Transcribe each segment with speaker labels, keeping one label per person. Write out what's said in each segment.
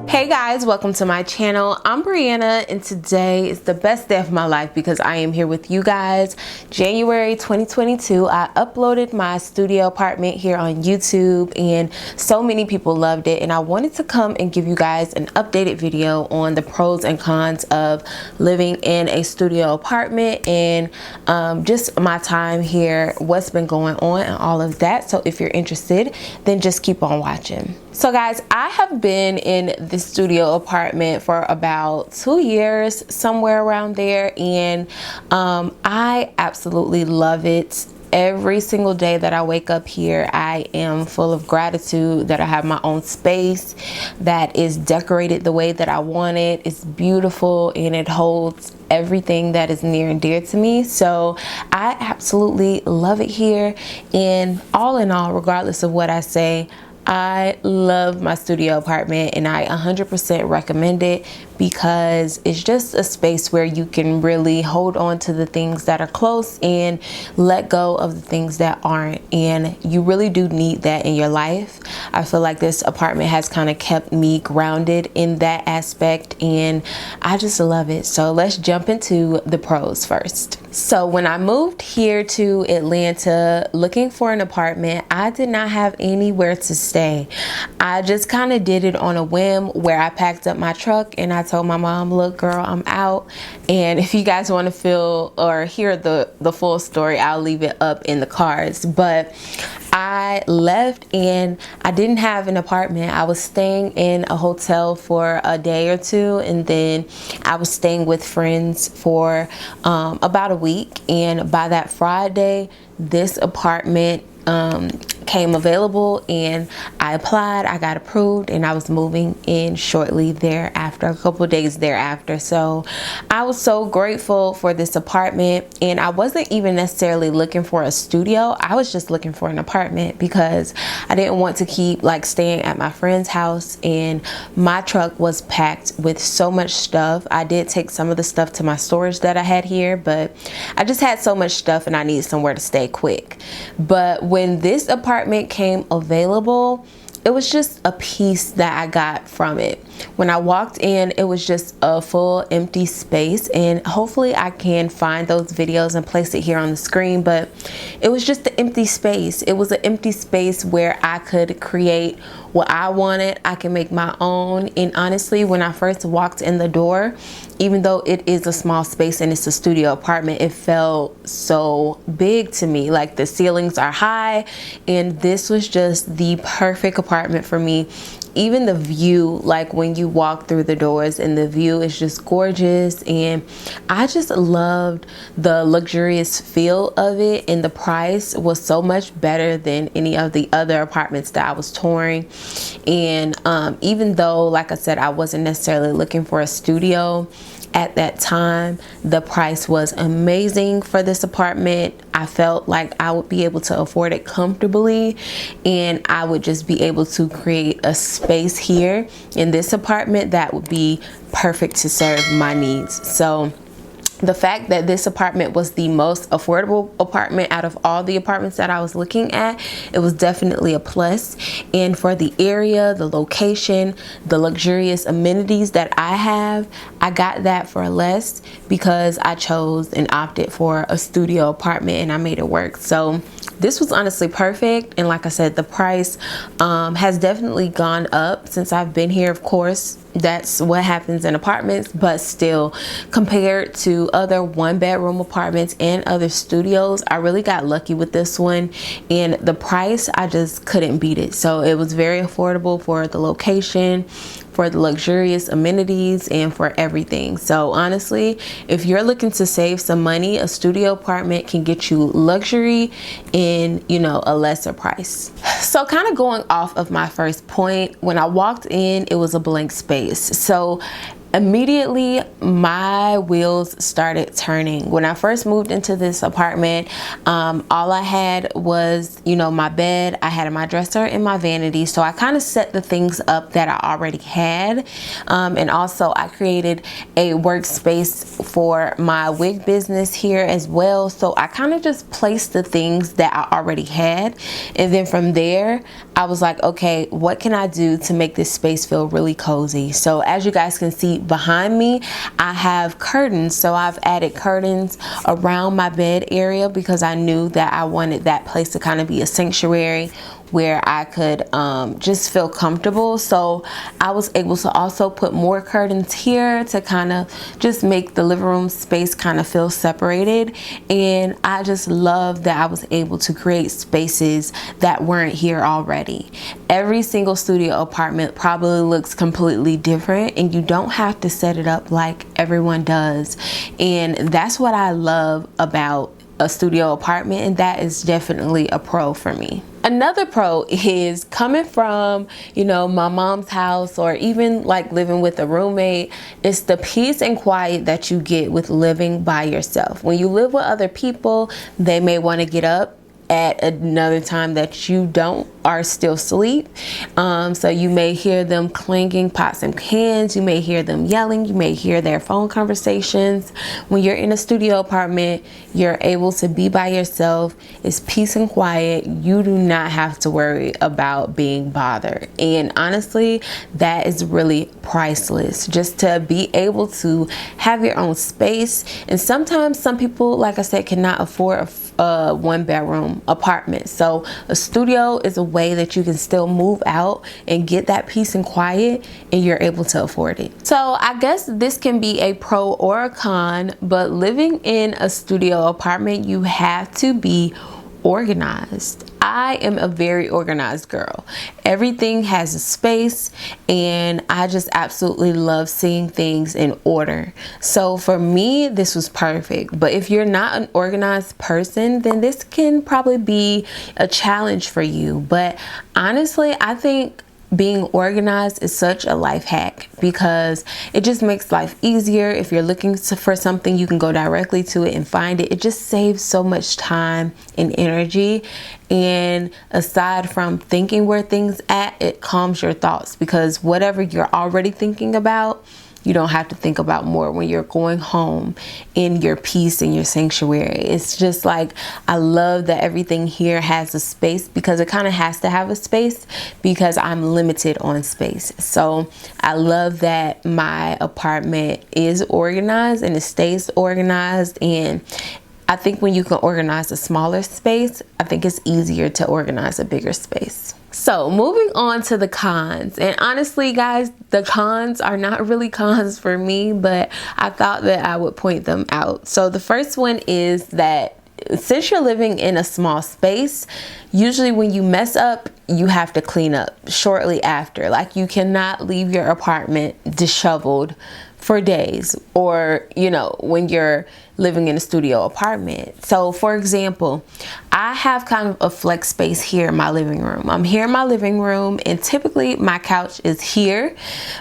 Speaker 1: Hey guys, welcome to my channel. I'm Brianna and today is the best day of my life because I am here with you guys. January 2022, I uploaded my studio apartment here on YouTube and so many people loved it, and I wanted to come and give you guys an updated video on the pros and cons of living in a studio apartment and just my time here, what's been going on and all of that. So if you're interested, then just keep on watching. So guys, I have been in this studio apartment for about 2 years, somewhere around there, and I absolutely love it. Every single day that I wake up here, I am full of gratitude that I have my own space that is decorated the way that I want it. It's beautiful and it holds everything that is near and dear to me. So I absolutely love it here, and all in all, regardless of what I say, I love my studio apartment and I 100% recommend it because it's just a space where you can really hold on to the things that are close and let go of the things that aren't, and you really do need that in your life. I feel like this apartment has kind of kept me grounded in that aspect and I just love it. So let's jump into the pros first. So when I moved here to Atlanta looking for an apartment, I did not have anywhere to stay. I just kind of did it on a whim where I packed up my truck and I told my mom, look girl, I'm out. And if you guys want to feel or hear the full story, I'll leave it up in the cards. But I left and I didn't have an apartment. I was staying in a hotel for a day or two, and then I was staying with friends for about a week. And by that Friday, this apartment came available and I applied, I got approved, and I was moving in shortly thereafter, a couple of days thereafter. So I was so grateful for this apartment, and I wasn't even necessarily looking for a studio. I was just looking for an apartment because I didn't want to keep like staying at my friend's house, and my truck was packed with so much stuff. I did take some of the stuff to my storage that I had here, but I just had so much stuff and I needed somewhere to stay quick. But when this apartment came available, it was just a piece that I got from it. When I walked in, it was just a full empty space, and hopefully I can find those videos and place it here on the screen, but it was just an empty space. It was an empty space where I could create what I wanted. I can make my own. And honestly, when I first walked in the door, even though it is a small space and it's a studio apartment, it felt so big to me. Like the ceilings are high, and this was just the perfect apartment for me. Even the view, like when you walk through the doors, and the view is just gorgeous, and I just loved the luxurious feel of it, and the price was so much better than any of the other apartments that I was touring. And even though, like I said, I wasn't necessarily looking for a studio at that time, the price was amazing for this apartment. I felt like I would be able to afford it comfortably, and I would just be able to create a space here in this apartment that would be perfect to serve my needs. So the fact that this apartment was the most affordable apartment out of all the apartments that I was looking at, it was definitely a plus. And for the area, the location, the luxurious amenities that I have, I got that for less because I chose and opted for a studio apartment, and I made it work. So this was honestly perfect. And like I said, the price has definitely gone up since I've been here. Of course, that's what happens in apartments, but still, compared to other one-bedroom apartments and other studios, I really got lucky with this one, and the price, I just couldn't beat it. So it was very affordable for the location, for the luxurious amenities, and for everything. So honestly, if you're looking to save some money, a studio apartment can get you luxury in, you know, a lesser price. So kind of going off of my first point, when I walked in, it was a blank space. So immediately my wheels started turning. When I first moved into this apartment, all I had was, you know, my bed, I had my dresser and my vanity. So I kind of set the things up that I already had. And also I created a workspace for my wig business here as well. So I kind of just placed the things that I already had. And then from there, I was like, okay, what can I do to make this space feel really cozy? So as you guys can see behind me, I have curtains. So I've added curtains around my bed area because I knew that I wanted that place to kind of be a sanctuary where I could just feel comfortable. So I was able to also put more curtains here to kind of just make the living room space kind of feel separated. And I just love that I was able to create spaces that weren't here already. Every single studio apartment probably looks completely different, and you don't have to set it up like everyone does. And that's what I love about a studio apartment, and that is definitely a pro for me. Another pro is coming from, you know, my mom's house, or even like living with a roommate. It's the peace and quiet that you get with living by yourself. When you live with other people, they may want to get up at another time that you are still asleep. So you may hear them clanging pots and pans, you may hear them yelling, you may hear their phone conversations. When you're in a studio apartment, you're able to be by yourself. It's peace and quiet. You do not have to worry about being bothered. And honestly, that is really priceless, just to be able to have your own space. And sometimes some people, like I said, cannot afford a one-bedroom apartment. So a studio is a way that you can still move out and get that peace and quiet, and you're able to afford it. So I guess this can be a pro or a con, but living in a studio apartment, you have to be organized. I am a very organized girl. Everything has a space, and I just absolutely love seeing things in order. So for me, this was perfect. But if you're not an organized person, then this can probably be a challenge for you. But honestly, I think being organized is such a life hack because it just makes life easier. If you're looking for something, you can go directly to it and find it. It just saves so much time and energy. And aside from thinking where things at, it calms your thoughts, because whatever you're already thinking about, you don't have to think about more when you're going home in your peace and your sanctuary. It's just like, I love that everything here has a space, because it kind of has to have a space because I'm limited on space. So I love that my apartment is organized and it stays organized. And I think when you can organize a smaller space, I think it's easier to organize a bigger space. So moving on to the cons, and honestly guys, the cons are not really cons for me, but I thought that I would point them out. So the first one is that since you're living in a small space, usually when you mess up, you have to clean up shortly after. Like, you cannot leave your apartment disheveled for days, or, you know, when you're living in a studio apartment. So for example, I have kind of a flex space here in my living room. I'm here in my living room, and typically my couch is here,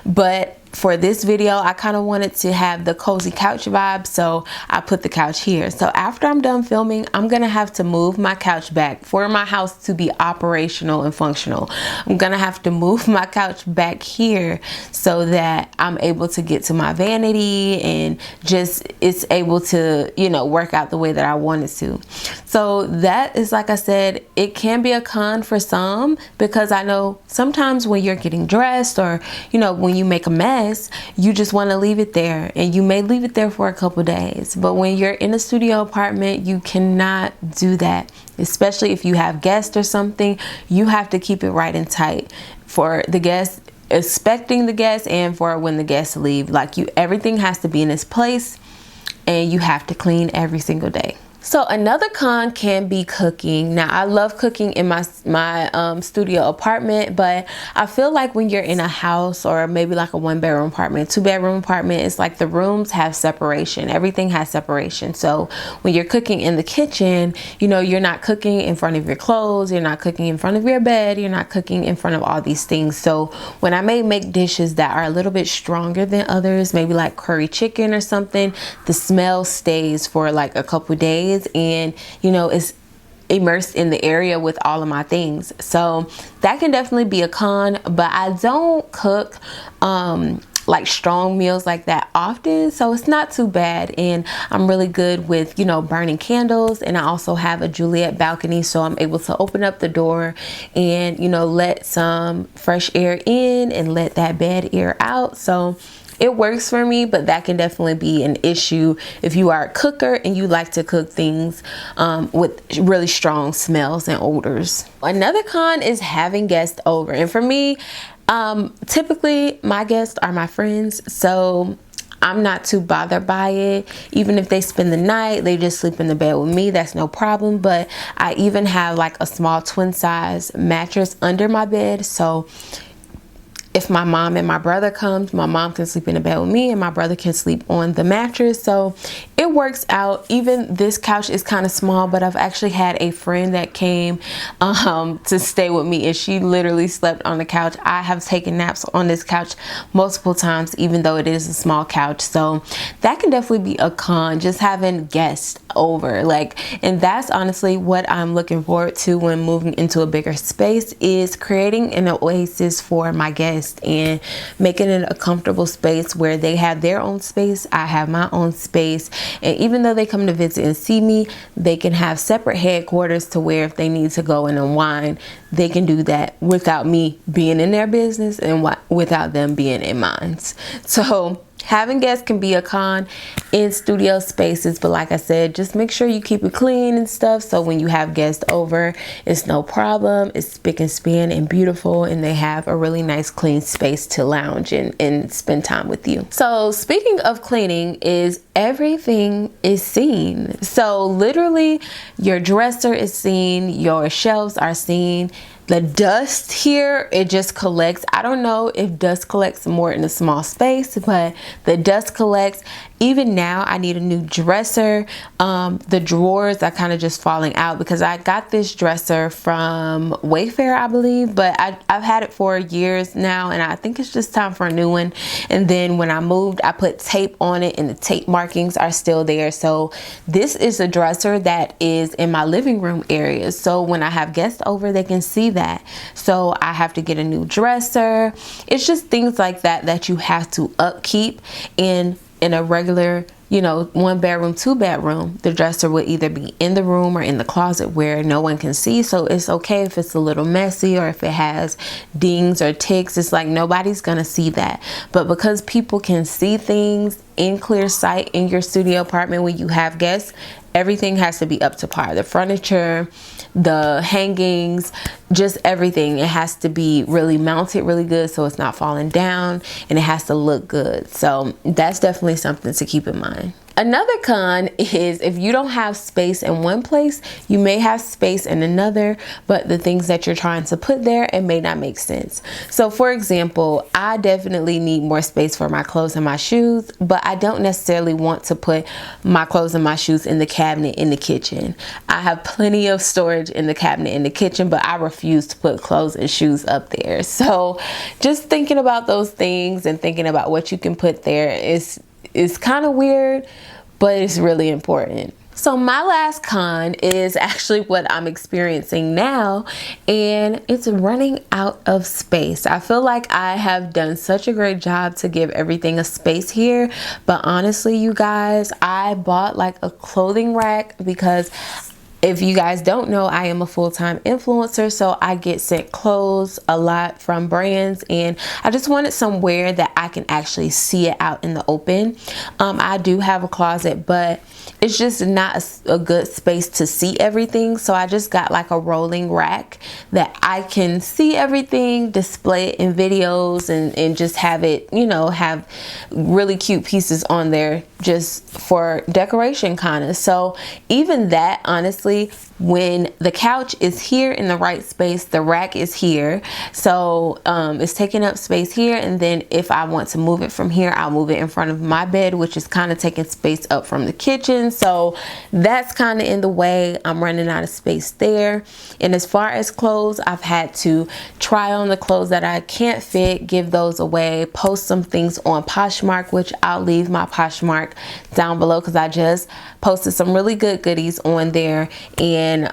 Speaker 1: but for this video, I kind of wanted to have the cozy couch vibe, so I put the couch here. So after I'm done filming, I'm gonna have to move my couch back for my house to be operational and functional. I'm gonna have to move my couch back here so that I'm able to get to my vanity, and just it's able to, you know, work out the way that I want it to. So that is, like I said, it can be a con for some, because I know sometimes when you're getting dressed, or, you know, when you make a mess, you just want to leave it there, and you may leave it there for a couple days. But when you're in a studio apartment, you cannot do that, especially if you have guests or something. You have to keep it right and tight for the guests, expecting the guests, and for when the guests leave. Like, everything has to be in its place, and you have to clean every single day. So another con can be cooking. Now I love cooking in my studio apartment, but I feel like when you're in a house or maybe like a 1-bedroom apartment, 2-bedroom apartment, it's like the rooms have separation. Everything has separation. So when you're cooking in the kitchen, you know, you're not cooking in front of your clothes, you're not cooking in front of your bed, you're not cooking in front of all these things. So when I may make dishes that are a little bit stronger than others, maybe like curry chicken or something, the smell stays for like a couple days, and you know, it's immersed in the area with all of my things. So that can definitely be a con, but I don't cook like strong meals like that often, so it's not too bad. And I'm really good with, you know, burning candles, and I also have a Juliet balcony, so I'm able to open up the door and, you know, let some fresh air in and let that bad air out. So it works for me, but that can definitely be an issue if you are a cooker and you like to cook things with really strong smells and odors. Another con is having guests over. And for me, typically my guests are my friends, so I'm not too bothered by it. Even if they spend the night, they just sleep in the bed with me, that's no problem. But I even have like a small twin size mattress under my bed, so if my mom and my brother comes, my mom can sleep in the bed with me and my brother can sleep on the mattress. So it works out. Even this couch is kind of small, but I've actually had a friend that came to stay with me, and she literally slept on the couch. I have taken naps on this couch multiple times, even though it is a small couch. So that can definitely be a con, just having guests over. And that's honestly what I'm looking forward to when moving into a bigger space, is creating an oasis for my guests and making it a comfortable space where they have their own space, I have my own space. And even though they come to visit and see me, they can have separate headquarters to where if they need to go and unwind, they can do that without me being in their business and without them being in mine. So having guests can be a con in studio spaces, but like I said, just make sure you keep it clean and stuff, so when you have guests over, it's no problem. It's spick and span and beautiful, and they have a really nice clean space to lounge and spend time with you. So speaking of cleaning, is everything is seen. So literally your dresser is seen, your shelves are seen. The dust here, it just collects. I don't know if dust collects more in a small space, but the dust collects. Even now, I need a new dresser. The drawers are kind of just falling out because I got this dresser from Wayfair, I believe, but I've had it for years now, and I think it's just time for a new one. And then when I moved, I put tape on it, and the tape markings are still there. So this is a dresser that is in my living room area. So when I have guests over, they can see that. So I have to get a new dresser. It's just things like that that you have to upkeep in a regular, you know, 1-bedroom, 2-bedroom. The dresser will either be in the room or in the closet where no one can see. So it's okay if it's a little messy or if it has dings or ticks. It's like nobody's gonna see that. But because people can see things in clear sight in your studio apartment when you have guests, everything has to be up to par. The furniture, the hangings, just everything. It has to be really mounted really good so it's not falling down, and it has to look good. So that's definitely something to keep in mind. Another con is if you don't have space in one place, you may have space in another, but the things that you're trying to put there, it may not make sense. So for example, I definitely need more space for my clothes and my shoes, but I don't necessarily want to put my clothes and my shoes in the cabinet in the kitchen. I have plenty of storage in the cabinet in the kitchen, but I refuse to put clothes and shoes up there. So just thinking about those things and thinking about what you can put there is kind of weird, but it's really important. So my last con is actually what I'm experiencing now, and it's running out of space. I feel like I have done such a great job to give everything a space here, but honestly, you guys, I bought like a clothing rack because if you guys don't know, I am a full-time influencer, so I get sent clothes a lot from brands, and I just wanted somewhere that I can actually see it out in the open. I do have a closet, but it's just not a good space to see everything. So I just got like a rolling rack that I can see everything, display it in videos, and just have it, you know, have really cute pieces on there just for decoration kind of. So even that, honestly, when the couch is here in the right space, the rack is here. So it's taking up space here. And then if I want to move it from here, I'll move it in front of my bed, which is kind of taking space up from the kitchen. So that's kind of in the way. I'm running out of space there. And as far as clothes, I've had to try on the clothes that I can't fit, give those away, post some things on Poshmark, which I'll leave my Poshmark down below because I just posted some really good goodies on there, and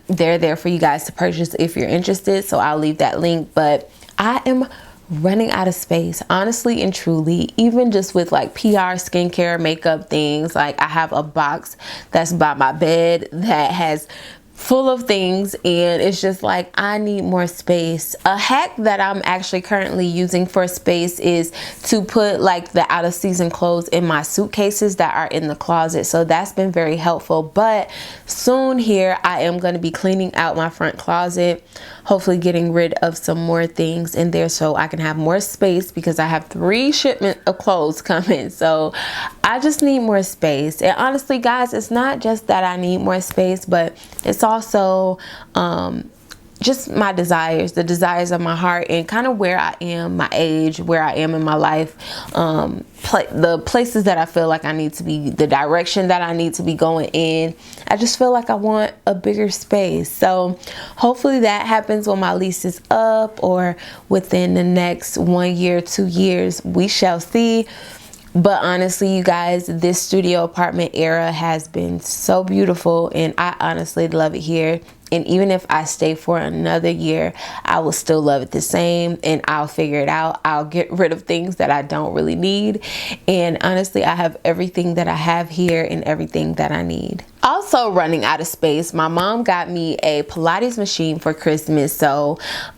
Speaker 1: they're there for you guys to purchase if you're interested. So I'll leave that link. But I am running out of space, honestly and truly, even just with like PR, skincare, makeup things. Like I have a box that's by my bed that has full of things, and it's just like I need more space. A hack that I'm actually currently using for space is to put like the out of season clothes in my suitcases that are in the closet. So that's been very helpful. But soon here I am going to be cleaning out my front closet, hopefully getting rid of some more things in there so I can have more space, because I have 3 shipments of clothes coming. So I just need more space. And honestly, guys, it's not just that I need more space, but it's also just my desires, the desires of my heart, and kind of where I am, my age, where I am in my life, the places that I feel like I need to be, the direction that I need to be going in. I just feel like I want a bigger space. So hopefully that happens when my lease is up, or within the next 1 year, 2 years, we shall see. But honestly, you guys, this studio apartment era has been so beautiful, and I honestly love it here. And even if I stay for another year, I will still love it the same, and I'll figure it out. I'll get rid of things that I don't really need. And honestly, I have everything that I have here and everything that I need. Also, running out of space, my mom got me a Pilates machine for Christmas. So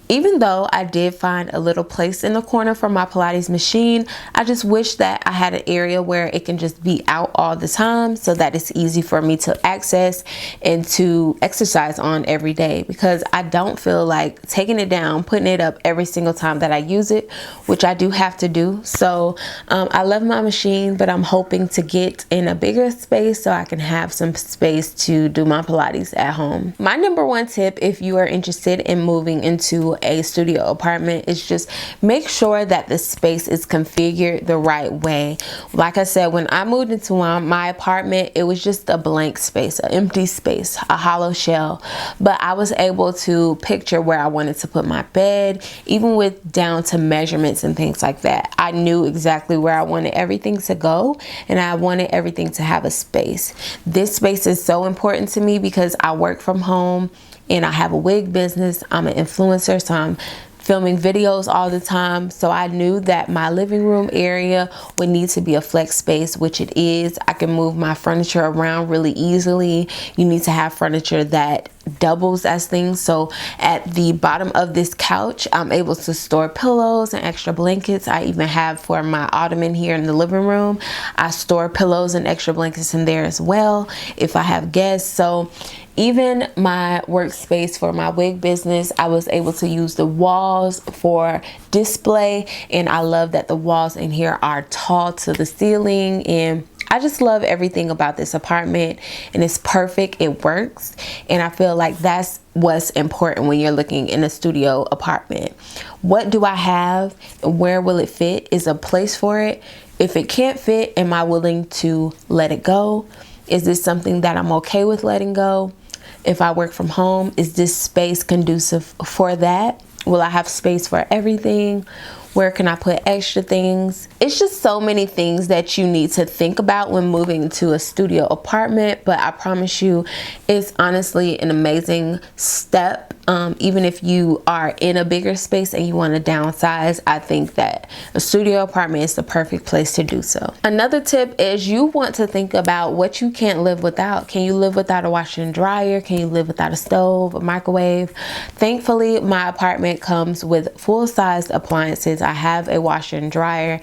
Speaker 1: even though I did find a little place in the corner for my Pilates machine, I just wish that I had an area where it can just be out all the time, so that it's easy for me to access and to exercise on every day, because I don't feel like taking it down, putting it up every single time that I use it, which I do have to do. So I love my machine, but I'm hoping to get in a bigger space so I can have some space to do my Pilates at home. My number 1 tip, if you are interested in moving into a studio apartment, is just make sure that the space is configured the right way. Like I said, when I moved into my apartment, it was just a blank space, an empty space, a hollow shell. But I was able to picture where I wanted to put my bed, even with down to measurements and things like that. I knew exactly where I wanted everything to go, and I wanted everything to have a space. This space is so important to me because I work from home and I have a wig business. I'm an influencer, so I'm filming videos all the time. So I knew that my living room area would need to be a flex space, which it is. I can move my furniture around really easily. You need to have furniture that doubles as things. So at the bottom of this couch, I'm able to store pillows and extra blankets. I even have for my ottoman here in the living room, I store pillows and extra blankets in there as well if I have guests. So even my workspace for my wig business, I was able to use the walls for display, and I love that the walls in here are tall to the ceiling, and I just love everything about this apartment, and it's perfect. It works, and I feel like that's what's important when you're looking in a studio apartment. What do I have? Where will it fit? Is a place for it? If it can't fit, am I willing to let it go? Is this something that I'm okay with letting go? If I work from home, is this space conducive for that? Will I have space for everything? Where can I put extra things? It's just so many things that you need to think about when moving to a studio apartment, but I promise you, it's honestly an amazing step. Even if you are in a bigger space and you want to downsize, I think that a studio apartment is the perfect place to do so. Another tip is you want to think about what you can't live without. Can you live without a washer and dryer? Can you live without a stove, a microwave? Thankfully, my apartment comes with full-sized appliances. I have a washer and dryer,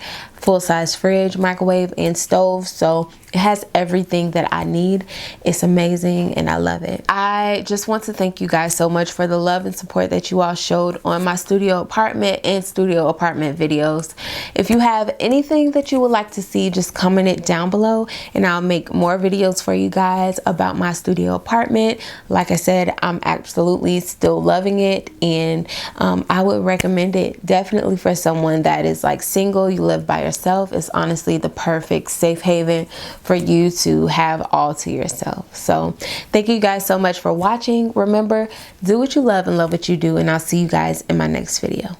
Speaker 1: full-size fridge, microwave, and stove. So it has everything that I need. It's amazing and I love it. I just want to thank you guys so much for the love and support that you all showed on my studio apartment and studio apartment videos. If you have anything that you would like to see, just comment it down below and I'll make more videos for you guys about my studio apartment. Like I said, I'm absolutely still loving it, and I would recommend it definitely for someone that is like single, you live by yourself. It's honestly the perfect safe haven for you to have all to yourself. So thank you guys so much for watching. Remember, do what you love and love what you do, and I'll see you guys in my next video.